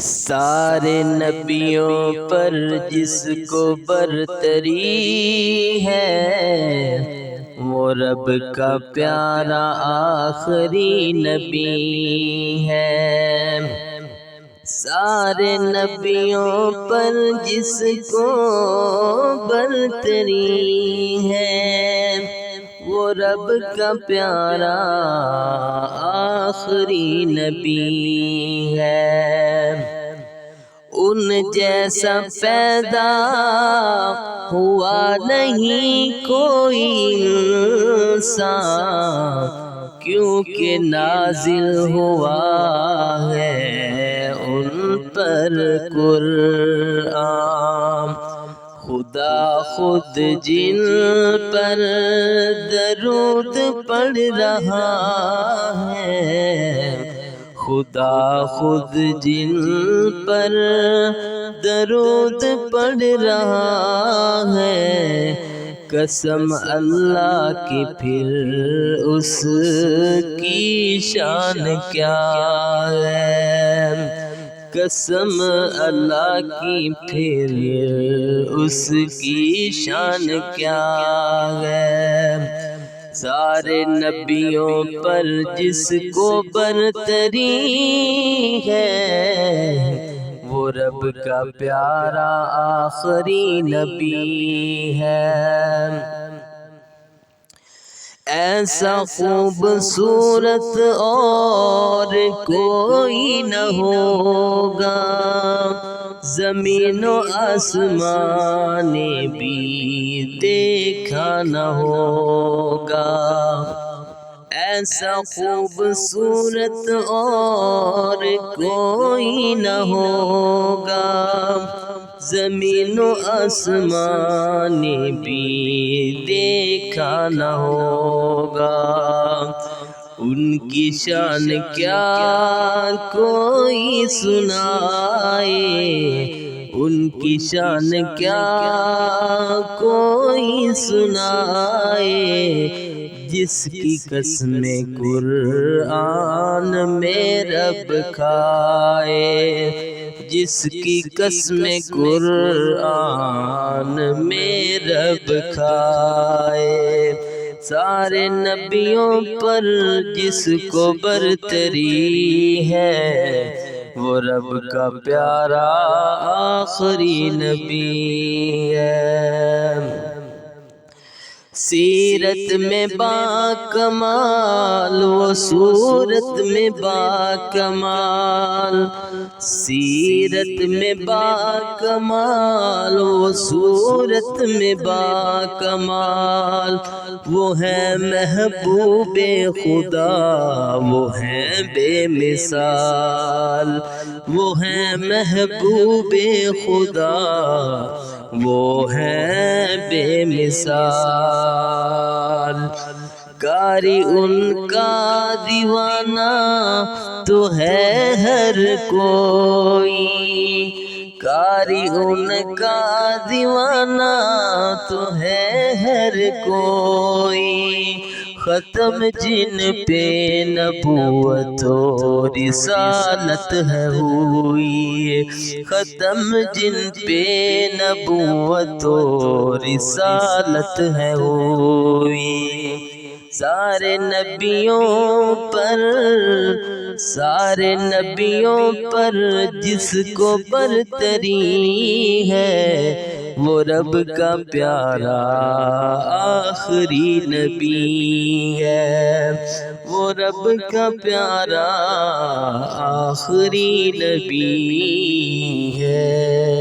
سارے نبیوں پر جس کو برتری ہے، وہ رب کا پیارا آخری نبی ہے۔ سارے نبیوں پر جس کو برتری ہے، وہ رب کا پیارا آخری نبی ہے۔ ان جیسا پیدا ہوا نہیں کوئی انسان، کیونکہ نازل ہوا ہے ان پر قرآن۔ خدا خود جن پر درود پڑھ رہا ہے، خدا خود جن پر درود پڑھ رہا ہے، قسم اللہ کی پھر اس کی شان کیا ہے، قسم اللہ کی پھر اس کی شان کیا ہے۔ سارے نبیوں پر جس کو برتری ہے، وہ رب کا پیارا آخری نبی ہے۔ ایسا خوبصورت اور کوئی نہ ہوگا، زمین و آسمان نے بھی دیکھا نہ ہوگا۔ ایسا خوبصورت اور کوئی نہ ہوگا، زمین و آسمان نے بھی دیکھا نہ ہوگا۔ ان کی شان کیا کوئی سنائے، ان کی شان کیا کوئی سنائے، جس کی قسم قرآن میں رب کھائے، جس کی قسم قرآن میں رب کھائے۔ سارے نبیوں پر جس کو برتری ہے، وہ رب کا پیارا آخری نبی ہے۔ سیرت میں با کمال و صورت میں با کمال، سیرت میں با کمال و صورت میں با کمال، وہ ہے محبوب خدا وہ ہیں بے مثال، وہ ہیں محبوب خدا وہ ہیں بے مثال۔ قاری ان کا دیوانہ تو ہے ہر کوئی، قاری ان کا دیوانہ تو ہے ہر کوئی، ختم جن پہ نبوت و رسالت ہے ہوئی، ختم جن پہ نبوت و رسالت ہے ہوئی۔ سارے نبیوں پر سارے نبیوں پر جس کو برتری ہے، وہ رب کا پیارا آخری نبی ہے، وہ رب کا پیارا آخری نبی ہے۔